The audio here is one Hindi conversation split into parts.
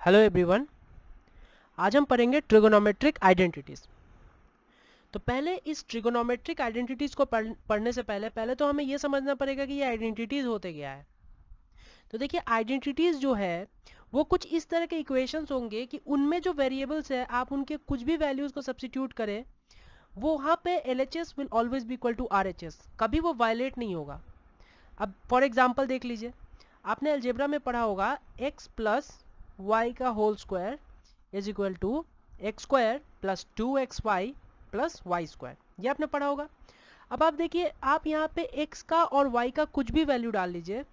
Hello everyone. आज हम पढ़ेंगे ट्रिगोनोमेट्रिक आइडेंटिटीज। तो पहले इस ट्रिगोनोमेट्रिक आइडेंटिटीज को पढ़ने से पहले तो हमें यह समझना पड़ेगा कि ये आइडेंटिटीज होते क्या है। तो देखिए, आइडेंटिटीज जो है वो कुछ इस तरह के इक्वेशंस होंगे कि उनमें जो वेरिएबल्स है आप उनके कुछ भी वैल्यूज को सब्स्टिट्यूट करें, वो वहाँ पे LHS will always be equal to RHS, कभी वो वायलेट नहीं होगा। अब फॉर एग्जाम्पल देख लीजिए, आपने अलजेब्रा में पढ़ा होगा x प्लस वाई का whole square is equal to x square plus 2xy plus y square, ये आपने पढ़ा होगा। अब आप देखिए, आप यहाँ पे x का और y का कुछ भी वैल्यू डाल लीजिए।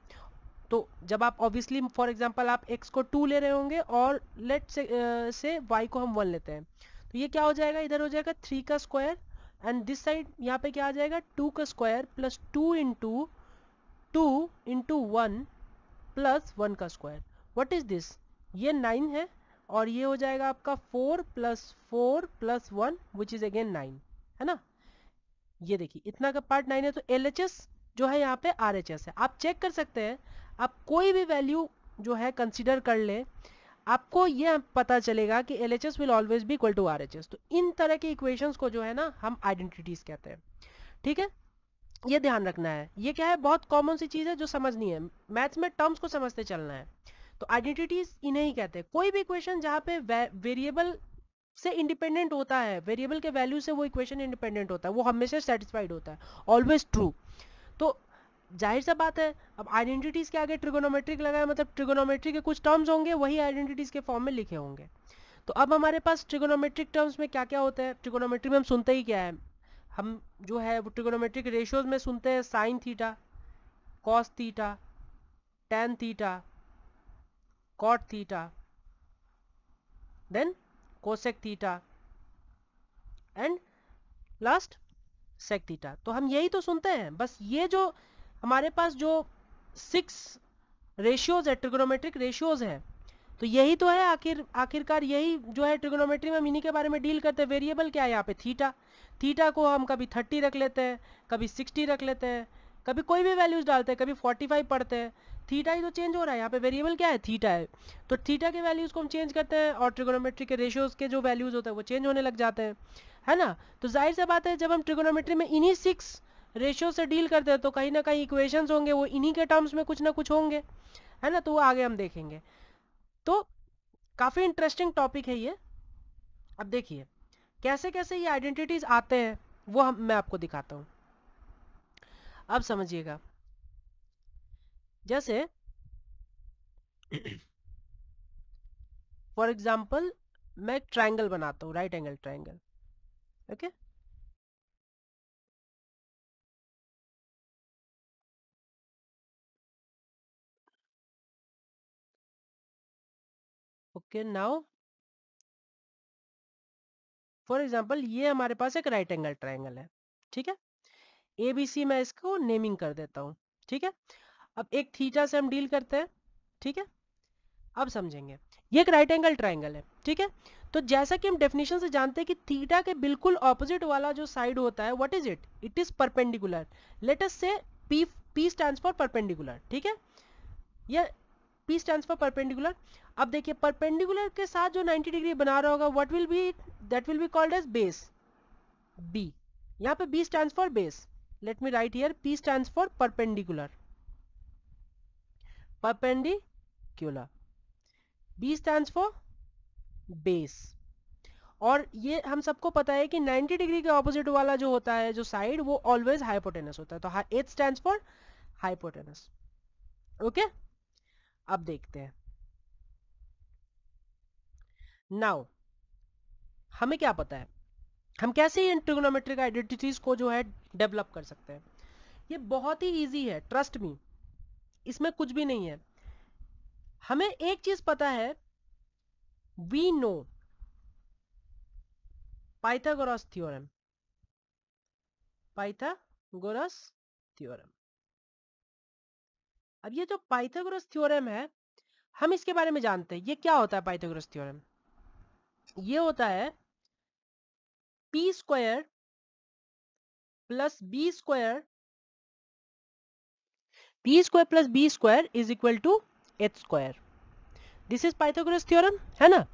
तो जब आप ऑब्वियसली फॉर एग्जांपल आप x को 2 ले रहे होंगे और लेट से y को हम 1 लेते हैं, तो ये क्या हो जाएगा, इधर हो जाएगा 3 का स्क्वायर एंड दिस साइड यहाँ पे क्या आ जाएगा 2 का स्क्वायर प्लस 2 इंटू 1 प्लस 1 का स्क्वायर। व्हाट इज दिस, ये 9 है और ये हो जाएगा आपका 4 प्लस 1 विच इज अगेन 9, है ना। ये देखिए इतना का पार्ट 9 है, तो LHS जो है यहाँ पे RHS है। आप चेक कर सकते हैं, आप कोई भी वैल्यू जो है कंसीडर कर ले, आपको ये पता चलेगा कि LHS will always be equal to RHS। तो इन तरह के इक्वेशंस को जो है ना हम आइडेंटिटीज कहते हैं। ठीक है, ये ध्यान रखना है। ये क्या है, बहुत कॉमन सी चीज़ है जो समझनी है, मैथ्स में टर्म्स को समझते चलना है। तो आइडेंटिटीज इन्हें ही कहते हैं। कोई भी इक्वेशन जहाँ पे वेरिएबल से इंडिपेंडेंट होता है, वेरिएबल के वैल्यू से वो इक्वेशन इंडिपेंडेंट होता है, वो हमेशा सेटिस्फाइड होता है, ऑलवेज ट्रू। तो जाहिर सा बात है, अब आइडेंटिटीज के आगे ट्रिगोनोमेट्रिक लगाए मतलब ट्रिगोनोमेट्री के कुछ टर्म्स होंगे, वही आइडेंटिटीज के फॉर्म में लिखे होंगे। तो अब हमारे पास ट्रिगोनोमेट्रिक टर्म्स में क्या क्या होता है। ट्रिगोनोमेट्री में हम सुनते ही क्या है, हम जो है वो ट्रिगोनोमेट्रिक रेशियोज में सुनते हैं sine theta, cos theta, tan theta, cot theta, then cosec theta and last sec theta. तो हम यही तो सुनते हैं, बस ये जो हमारे पास जो 6 रेशियोज है, ट्रिगोनोमेट्रिक रेशियोज है, तो यही तो है आखिरकार यही जो है ट्रिगोनोमेट्री में हम इन्हीं के बारे में डील करते हैं। वेरिएबल क्या है यहाँ पे, थीटा। थीटा को हम कभी 30 रख लेते हैं, कभी 60 रख लेते हैं, कभी कोई भी वैल्यूज डालते हैं, कभी 45 पढ़ते हैं। थीटा ही तो चेंज हो रहा है, यहाँ पे वेरिएबल क्या है, थीटा है। तो थीटा के वैल्यूज को हम चेंज करते हैं और ट्रिगोनोमेट्री के रेशियोज के जो वैल्यूज होते हैं वो चेंज होने लग जाते हैं, है ना। तो जाहिर सी बात है, जब हम ट्रिगोनोमेट्री में इन्हीं 6 रेशियो से डील करते हैं तो कहीं ना कहीं इक्वेशंस होंगे, वो इन्हीं के टर्म्स में कुछ ना कुछ होंगे, है ना। तो वो आगे हम देखेंगे। तो काफ़ी इंटरेस्टिंग टॉपिक है ये। अब देखिए कैसे कैसे ये आइडेंटिटीज आते हैं, वो मैं आपको दिखाता हूँ। अब समझिएगा, जैसे फॉर एग्जाम्पल मैं एक ट्राइंगल बनाता हूँ, right angle triangle, okay. Okay now for example ये हमारे पास एक राइट एंगल ट्राइंगल है, ठीक है। ABC मैं इसको नेमिंग कर देता हूँ, ठीक है। अब एक थीटा से हम डील करते हैं, ठीक है। अब समझेंगे, ये एक राइट एंगल ट्राइंगल है, ठीक है। तो जैसा कि हम डेफिनेशन से जानते हैं कि थीटा के बिल्कुल ऑपोजिट वाला जो साइड होता है, what is it, it is perpendicular. Let us से P स्टैंड्स फॉर परपेंडिकुलर, ठीक है। ये P स्टैंड्स फॉर परपेंडिकुलर। अब देखिए परपेंडिकुलर के साथ जो 90 डिग्री बना रहा होगा, what will be, that will be called as base, B। यहाँ पे B stands for base, let me write here P stands for perpendicular, perpendicular, B stands for base. और ये हम सबको पता है कि 90 डिग्री के ऑपोजिट वाला जो होता है, जो साइड, वो ऑलवेज हाइपोटेनस होता है। तो H stands for hypotenuse, okay. अब देखते हैं नाउ हमें क्या पता है, हम कैसे इन ट्रिगोनोमेट्रिक आइडेंटिटीज को जो है डेवलप कर सकते हैं। ये बहुत ही इजी है, ट्रस्ट मी, इसमें कुछ भी नहीं है। हमें एक चीज पता है, we know Pythagoras theorem, Pythagoras theorem. अब ये जो पाइथागोरस थ्योरम है, हम इसके बारे में जानते हैं। ये क्या होता है पाइथागोरस थ्योरम, ये होता है P square plus B square, P square plus B square is equal to H square. This is Pythagoras theorem, है ना।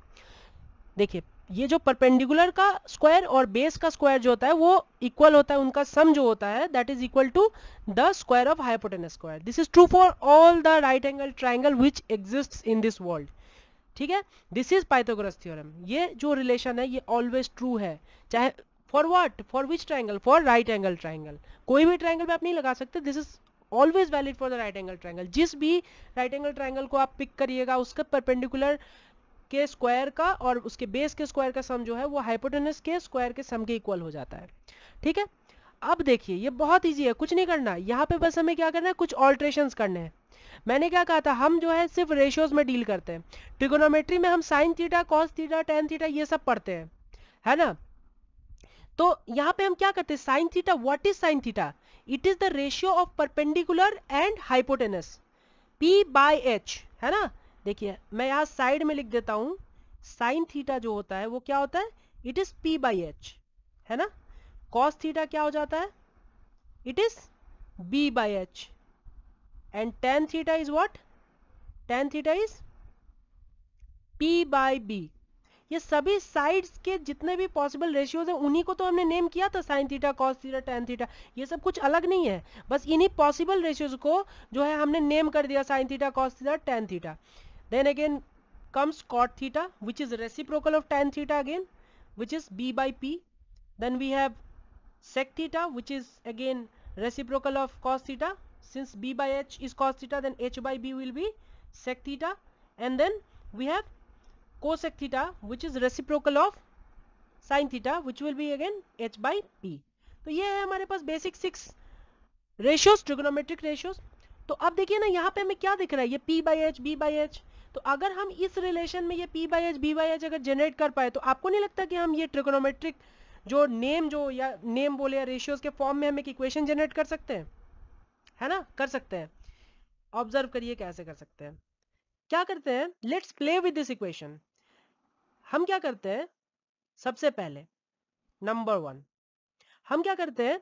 देखिए ये जो परपेंडिकुलर का स्क्वायर और बेस का स्क्वायर जो होता है वो इक्वल होता है, उनका सम जो होता है that is equal to the square of hypotenuse square. This is true for all the right angle triangle which exists in this world, ठीक है। This is Pythagoras theorem. ये जो रिलेशन है ये ऑलवेज ट्रू है, चाहे for what, for which triangle, for right angle triangle. कोई भी ट्राइंगल पे आप नहीं लगा सकते, this is always valid for the right angle triangle. जिस भी राइट एंगल ट्राइंगल को आप पिक करिएगा उसका परपेंडिकुलर के स्क्वायर का और उसके बेस के स्क्वायर का सम जो है वो हाइपोटेनस के स्क्वायर के सम के इक्वल हो जाता है, ठीक है। अब देखिए ये बहुत इजी है, कुछ नहीं करना यहाँ पे, बस हमें क्या करना है, कुछ ऑल्ट्रेशंस करने हैं। मैंने क्या कहा था, हम जो है सिर्फ रेशियोज में डील करते हैं। ट्रिगोनोमेट्री में हम sign theta, cos theta, tan theta ये सब पढ़ते हैं, है ना। तो यहाँ पे हम क्या करते हैं, sine theta, what is sine theta, it is the ratio of perpendicular and hypotenuse P by H, है ना। देखिए मैं यहाँ साइड में लिख देता हूं, साइन थीटा जो होता है वो क्या होता है, it is P by H, है ना। कॉस थीटा क्या हो जाता है, it is B by H, and tan theta is what, tan theta is P by B. ये सभी साइड्स के जितने भी पॉसिबल रेशियोज हैं उन्हीं को तो हमने नेम किया था, sign theta, cos theta, tan theta, ये सब कुछ अलग नहीं है, बस इन्हीं पॉसिबल रेशियोज को जो है हमने नेम कर दिया, sign theta, cos theta, tan theta. Then again comes cot theta, which is reciprocal of tan theta again, which is b by p. Then we have sec theta, which is again reciprocal of cos theta. Since b by h is cos theta, then h by b will be sec theta. And then we have cosec theta, which is reciprocal of sin theta, which will be again h by p. तो ये है हमारे पास बेसिक 6 रेशियोज, ट्रिगोनोमेट्रिक रेशियोज। तो अब देखिए ना यहाँ पे हमें क्या दिख रहा है, ये p by h, b by h। तो अगर हम इस रिलेशन में ये p by h, b by h अगर जनरेट कर पाए तो आपको नहीं लगता कि हम ये ट्रिगोनोमेट्रिक जो नेम, जो या नेम बोले या रेशियोज के फॉर्म में हम एक इक्वेशन जनरेट कर सकते हैं, है ना, कर सकते हैं। ऑब्जर्व करिए कैसे कर सकते हैं। क्या करते हैं, let's play with this equation. हम क्या करते हैं, सबसे पहले नंबर 1 हम क्या करते हैं,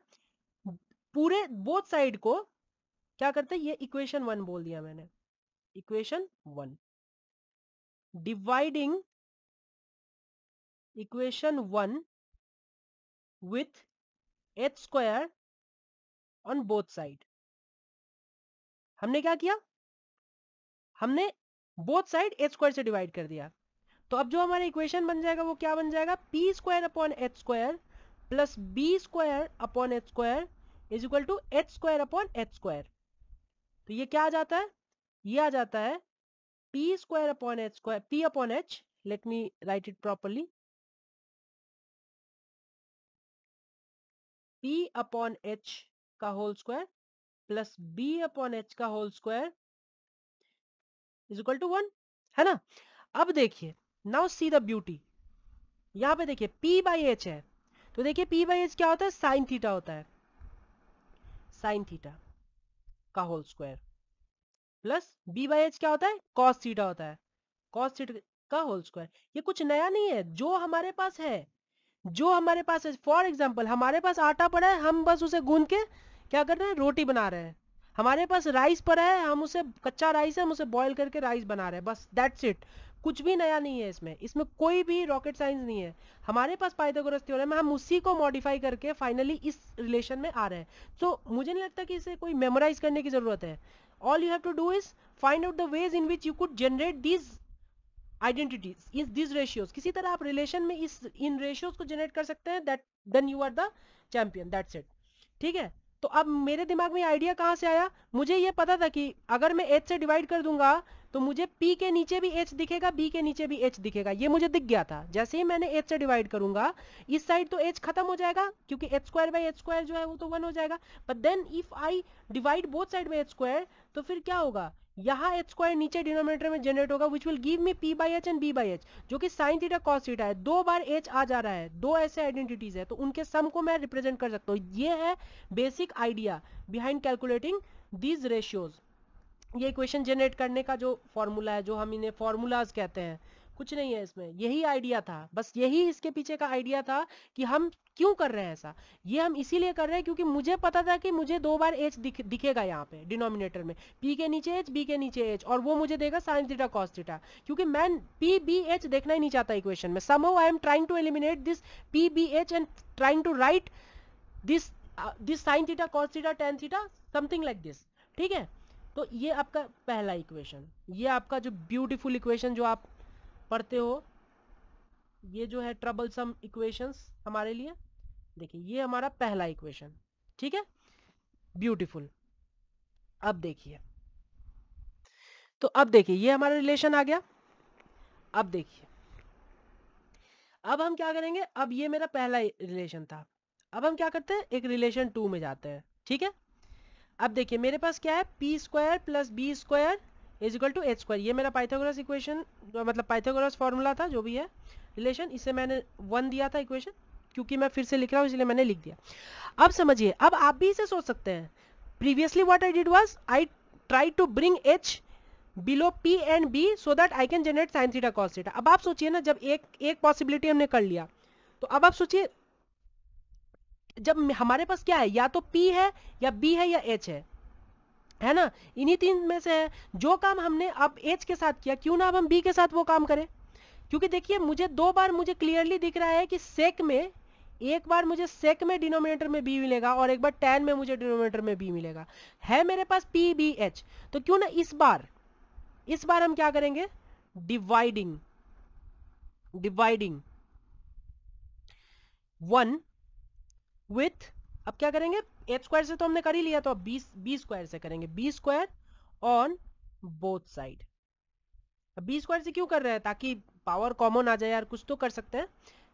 पूरे बोथ साइड को क्या करते हैं, ये इक्वेशन 1 बोल दिया मैंने, equation 1, dividing equation 1 with h square on both side। हमने क्या किया, हमने बोथ साइड h स्क्वायर से डिवाइड कर दिया। तो अब जो हमारा इक्वेशन बन जाएगा वो क्या बन जाएगा, p square upon H square plus b square upon H square is equal to h square upon H square. तो ये क्या आ जाता है, ये आ जाता है p square upon H square, p upon h, let me write it properly, p upon h का whole square plus b upon h का whole square is equal to 1, है ना। अब देखिए, नाउ सी द ब्यूटी, यहां पे देखिए p बाई एच है, तो देखिए p बाई एच क्या होता है, साइन थीटा होता है, साइन थीटा का whole square plus b by H क्या होता है, कॉस थीटा होता है, कॉस थीटा का होल स्क्वायर। ये कुछ नया नहीं है, जो हमारे पास है, जो हमारे पास है। फॉर एग्जाम्पल हमारे पास आटा पड़ा है, हम बस उसे गूंद के क्या कर रहे हैं, रोटी बना रहे हैं। हमारे पास राइस पड़ा है, हम उसे, कच्चा राइस है, हम उसे बॉईल करके राइस बना रहे हैं, बस दैट्स इट। कुछ भी नया नहीं है इसमें, इसमें कोई भी रॉकेट साइंस नहीं है। हमारे पास पाइथागोरस थ्योरम है, हम उसी को मॉडिफाई करके फाइनली इस रिलेशन में आ रहे हैं। तो मुझे नहीं लगता कि इसे कोई मेमोराइज करने की जरूरत है। All you have to do is find out the ways in which you could generate these identities, इस दिस रेशियोज। किसी तरह आप रिलेशन में इस इन रेशियोज को जनरेट कर सकते हैं, that then you are the champion, that's it, ठीक है। तो अब मेरे दिमाग में आइडिया कहाँ से आया, मुझे ये पता था कि अगर मैं h से डिवाइड कर दूंगा तो मुझे p के नीचे भी h दिखेगा, b के नीचे भी h दिखेगा, ये मुझे दिख गया था। जैसे ही मैंने h से डिवाइड करूंगा इस साइड तो h खत्म हो जाएगा, क्योंकि h square by H square जो है वो तो 1 हो जाएगा। But then if I divide both side by H square तो फिर क्या होगा, यहाँ एच स्क्वायर नीचे डिनोमिनेटर में जनरेट होगा, which will give me p by H and b by H, जो कि साइन थीटा कॉस थीटा है। 2 बार h आ जा रहा है, 2 ऐसे आइडेंटिटीज है, तो उनके सम को मैं रिप्रेजेंट कर सकता हूँ। ये है basic idea behind calculating these ratios. ये इक्वेशन जनरेट करने का जो फॉर्मूला है, जो हम इन्हें फॉर्मूलाज कहते हैं, कुछ नहीं है इसमें, यही आइडिया था, बस यही इसके पीछे का आइडिया था कि हम क्यों कर रहे हैं ऐसा। ये हम इसीलिए कर रहे हैं क्योंकि मुझे पता था कि मुझे 2 बार h दिखेगा यहाँ पे डिनोमिनेटर में, p के नीचे h, b के नीचे h, और वो मुझे देगा sin थीटा cos थीटा, क्योंकि मैं p b h देखना ही नहीं चाहता इक्वेशन में। somehow I am trying to eliminate this p b h and trying to write this sin theta cos theta tan theta something like this, ठीक है। तो ये आपका पहला इक्वेशन, ये आपका जो ब्यूटीफुल इक्वेशन जो आप पढ़ते हो, ये जो है ट्रबलसम इक्वेशंस हमारे लिए, देखिए ये हमारा पहला इक्वेशन, ठीक है, ब्यूटीफुल। अब देखिए, तो अब देखिए ये हमारा रिलेशन आ गया। अब देखिए, अब हम क्या करेंगे, अब ये मेरा पहला रिलेशन था, अब हम क्या करते हैं, एक रिलेशन 2 में जाते हैं, ठीक है। अब देखिए मेरे पास क्या है, P square plus B square is equal to H square, ये मेरा पाइथागोरस इक्वेशन, मतलब पाइथागोरस फॉर्मूला था, जो भी है रिलेशन, इसे मैंने 1 दिया था इक्वेशन, क्योंकि मैं फिर से लिख रहा हूँ इसलिए मैंने लिख दिया। अब समझिए, अब आप भी इसे सोच सकते हैं, previously what I did was I try to bring H below P and B so that I can generate sine theta cos theta. अब आप सोचिए ना, जब एक पॉसिबिलिटी हमने कर लिया, तो अब आप सोचिए जब हमारे पास क्या है, या तो P है या B है या H है ना, इन्हीं 3 में से है। जो काम हमने अब H के साथ किया, क्यों ना अब हम B के साथ वो काम करें, क्योंकि देखिए मुझे 2 बार मुझे क्लियरली दिख रहा है कि सेक में, एक बार मुझे सेक में डिनोमिनेटर में B मिलेगा और एक बार tan में मुझे डिनोमिनेटर में B मिलेगा, है मेरे पास P B H। तो क्यों ना इस बार हम क्या करेंगे, डिवाइडिंग 1 विथ, अब क्या करेंगे, एच स्क्वायर से तो हमने कर ही लिया, तो अब बी स्क्वायर से करेंगे, B square on both side. अब बी स्क्वायर से क्यों कर रहे हैं, ताकि पावर कॉमन आ जाए यार, कुछ तो कर सकते हैं,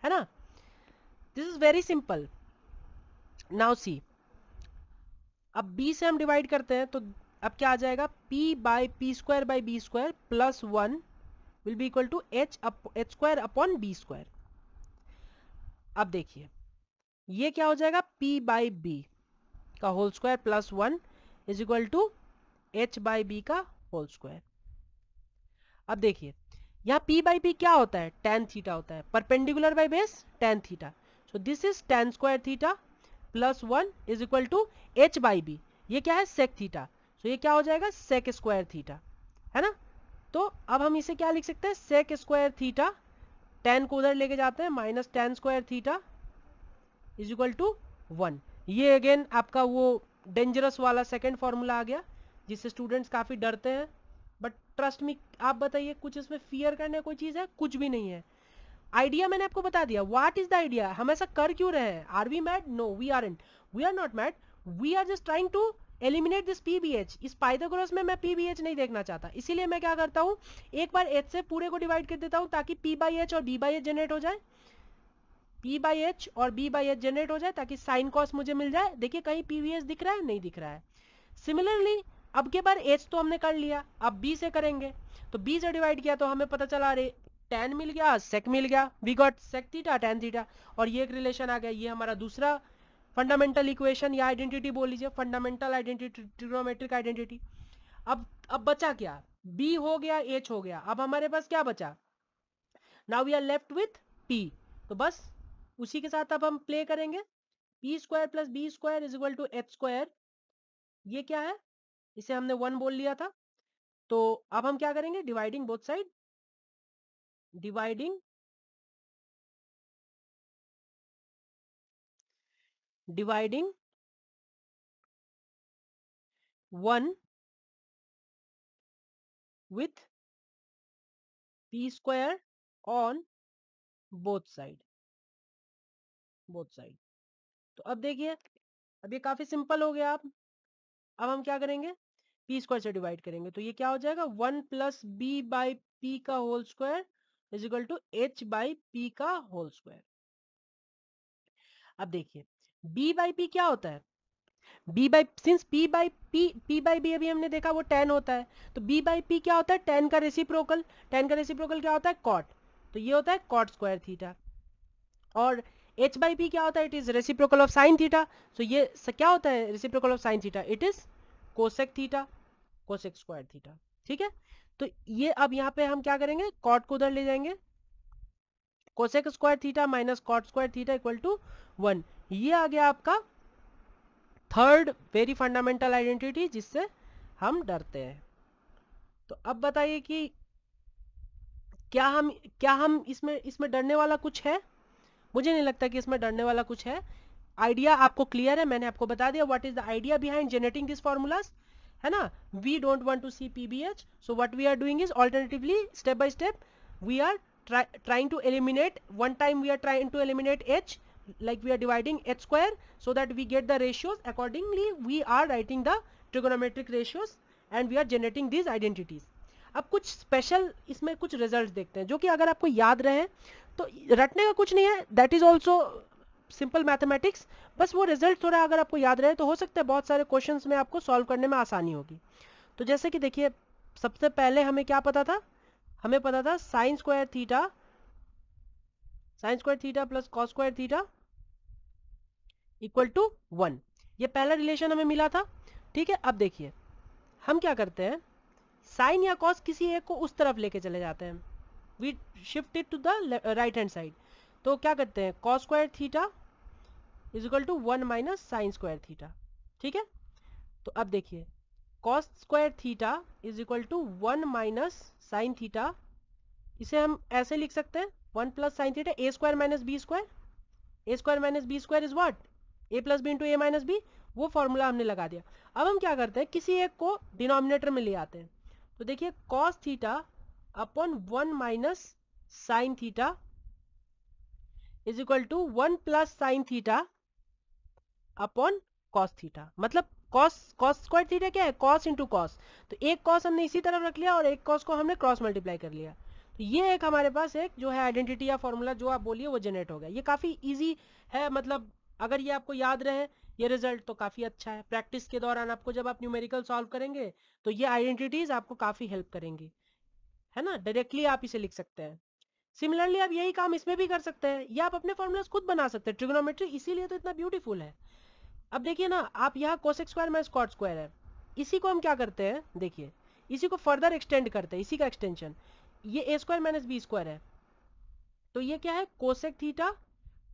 है ना। This is very simple. Now see, अब बी से हम डिवाइड करते हैं, तो अब क्या आ जाएगा, P by P square by B square plus 1 will be equal to H square upon B square. अब देखिए ये क्या हो जाएगा, p बाई बी का whole square plus 1 is equal to h by B का होल स्क्वायर। अब देखिए यहाँ p बाई बी क्या होता है, tan थीटा होता है, perpendicular by base tan theta, so this is tan square theta plus 1 is equal to h by B, ये क्या है sec थीटा, सो ये क्या हो जाएगा sec स्क्वायर थीटा, है ना। तो अब हम इसे क्या लिख सकते हैं, sec स्क्वायर थीटा, tan को उधर लेके जाते हैं, minus tan square theta is equal to 1। ये अगेन आपका वो डेंजरस वाला सेकंड फॉर्मूला आ गया, जिससे स्टूडेंट्स काफ़ी डरते हैं, बट ट्रस्ट मी, आप बताइए कुछ इसमें फियर करने कोई चीज़ है, कुछ भी नहीं है। आइडिया मैंने आपको बता दिया, व्हाट इज द आइडिया, हम ऐसा कर क्यों रहे हैं, are we mad, no we aren't, we are not mad, we are just trying to eliminate this PBH. इस पाइथागोरस में मैं पीबीएच नहीं देखना चाहता, इसीलिए मैं क्या करता हूँ, एक बार एच से पूरे को डिवाइड कर देता हूँ, ताकि पी बाई एच और बी बाई एच जनरेट हो जाए, P बाई एच और B बाई एच जनरेट हो जाए, ताकि साइन कॉस मुझे मिल जाए। देखिए कहीं PVS दिख रहा है, नहीं दिख रहा है। सिमिलरली अब के बार H तो हमने कर लिया, अब B से करेंगे, तो B से डिवाइड किया तो हमें पता चला, अरे tan मिल गया, sec मिल गया, we got sec theta tan theta, और ये एक रिलेशन आ गया। ये हमारा दूसरा फंडामेंटल इक्वेशन या आइडेंटिटी बोल लीजिए, फंडामेंटल आइडेंटिटी, ट्रिग्नोमेट्रिक आइडेंटिटी। अब बचा क्या, B हो गया, H हो गया, अब हमारे पास क्या बचा, now we are left with P। तो बस उसी के साथ अब हम प्ले करेंगे, P square plus B square is equal to H square, ये क्या है, इसे हमने 1 बोल लिया था, तो अब हम क्या करेंगे, dividing both side, dividing 1 with P square on both side. तो अब देखिए, अब ये काफी सिंपल हो गया। अब हम क्या करेंगे, पी स्क्वायर से डिवाइड करेंगे, तो ये क्या हो जाएगा, 1 प्लस बी बाई पी का whole square is equal to H by P का होल स्क्वायर। अब देखिए b बाई पी क्या होता है, b by, since p by B अभी हमने देखा वो tan होता है, तो b बाई पी क्या होता है, tan का रेसिप्रोकल, क्या होता है, cot, तो ये होता है cot स्क्वायर थीटा। और h बाई पी क्या होता है, it is reciprocal of sine theta, तो ये क्या होता है reciprocal of sine theta, it is cosec theta, cosec square theta, ठीक है। तो ये अब यहाँ पे हम क्या करेंगे, कॉट को उधर ले जाएंगे, cosec square theta minus cot square theta equal to 1। ये आ गया आपका थर्ड वेरी फंडामेंटल आइडेंटिटी जिससे हम डरते हैं। तो अब बताइए कि क्या हम इसमें डरने वाला कुछ है? मुझे नहीं लगता कि इसमें डरने वाला कुछ है। आइडिया आपको क्लियर है, मैंने आपको बता दिया what is the idea behind generating this formulas, है ना। We don't want to see PBH, so what we are doing is alternatively step by step we are trying to eliminate, one time we are trying to eliminate h, like we are dividing h square so that we get the ratios. Accordingly we are writing the trigonometric ratios and we are generating these identities. अब कुछ स्पेशल इसमें कुछ रिजल्ट देखते हैं जो कि अगर आपको याद रहे तो रटने का कुछ नहीं है, that is also simple mathematics. बस वो रिजल्ट थोड़ा अगर आपको याद रहे तो हो सकता है बहुत सारे क्वेश्चंस में आपको सॉल्व करने में आसानी होगी। तो जैसे कि देखिए, सबसे पहले हमें क्या पता था, हमें पता था sine square theta plus cos square theta equal to 1। ये पहला रिलेशन हमें मिला था, ठीक है। अब देखिए हम क्या करते हैं, साइन या कॉस किसी एक को उस तरफ लेके चले जाते हैं, we shift it to the right hand side. तो क्या करते हैं, cos square theta is equal to 1 minus sine square theta, ठीक है। तो अब देखिए cos square theta is equal to 1 minus sine theta, इसे हम ऐसे लिख सकते हैं 1 plus sine theta A square minus B square, A square minus B square is what, A plus B into A minus B. वो फॉर्मूला हमने लगा दिया। अब हम क्या करते हैं, किसी एक को डिनोमिनेटर में ले आते हैं। तो देखिए cos theta upon 1 minus sine theta is equal to 1 plus sine theta upon cos theta. मतलब कॉस स्क्वायर थीटा क्या है, कॉस इंटू कॉस। तो एक कॉस हमने इसी तरफ रख लिया और एक कॉस को हमने क्रॉस मल्टीप्लाई कर लिया। तो ये एक हमारे पास एक जो है आइडेंटिटी या फॉर्मूला जो आप बोलिए वो जनरेट हो गया। ये काफ़ी इजी है, मतलब अगर ये आपको याद रहे ये रिजल्ट तो काफ़ी अच्छा है। प्रैक्टिस के दौरान आपको जब आप न्यूमेरिकल सॉल्व करेंगे तो ये आइडेंटिटीज आपको काफ़ी हेल्प करेंगी, है ना। डायरेक्टली आप इसे लिख सकते हैं। सिमिलरली आप यही काम इसमें भी कर सकते हैं, या आप अपने फॉर्मूलाज खुद बना सकते हैं। ट्रिग्नोमेट्री इसीलिए तो इतना ब्यूटीफुल है। अब देखिए ना, आप यहाँ cosec square minus cot square है, इसी को हम क्या करते हैं, देखिए इसी को फर्दर एक्सटेंड करते हैं, इसी का एक्सटेंशन। ये a square minus B square है, तो ये क्या है, cosec theta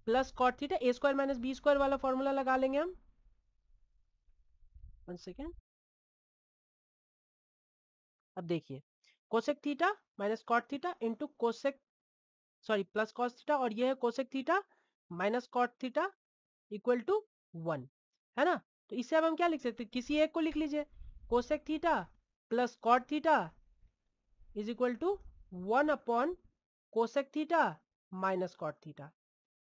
plus cot theta, ए स्क्वायर माइनस बी स्क्वायर वाला फॉर्मूला लगा लेंगे हम। 1 सेकेंड। अब देखिए cosec theta minus cot theta into cosec, sorry plus cos theta, और ये है cosec theta minus cot theta equal to 1, है ना। तो इससे अब हम क्या लिख सकते हैं, किसी एक को लिख लीजिए, cosec theta plus cot theta is equal to 1 upon cosec theta minus cot theta.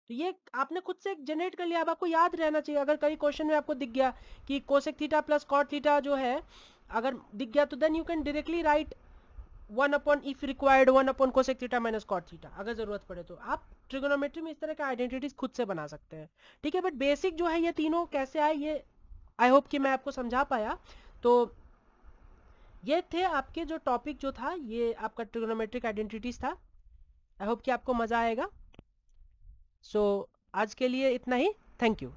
तो ये आपने खुद से जनरेट कर लिया। अब आपको याद रहना चाहिए, अगर कई क्वेश्चन में आपको दिख गया कि cosec theta plus cot theta जो है अगर दिख गया तो then you can directly write 1 upon if required 1 upon cosec theta minus cot theta. अगर जरूरत पड़े तो आप ट्रिगोनोमेट्री में इस तरह का आइडेंटिटीज खुद से बना सकते हैं, ठीक है। बट बेसिक जो है ये तीनों कैसे आए, ये आई होप कि मैं आपको समझा पाया। तो ये थे आपके जो टॉपिक जो था, ये आपका ट्रिगोनोमेट्रिक आइडेंटिटीज था। आई होप कि आपको मजा आएगा। सो आज के लिए इतना ही, थैंक यू।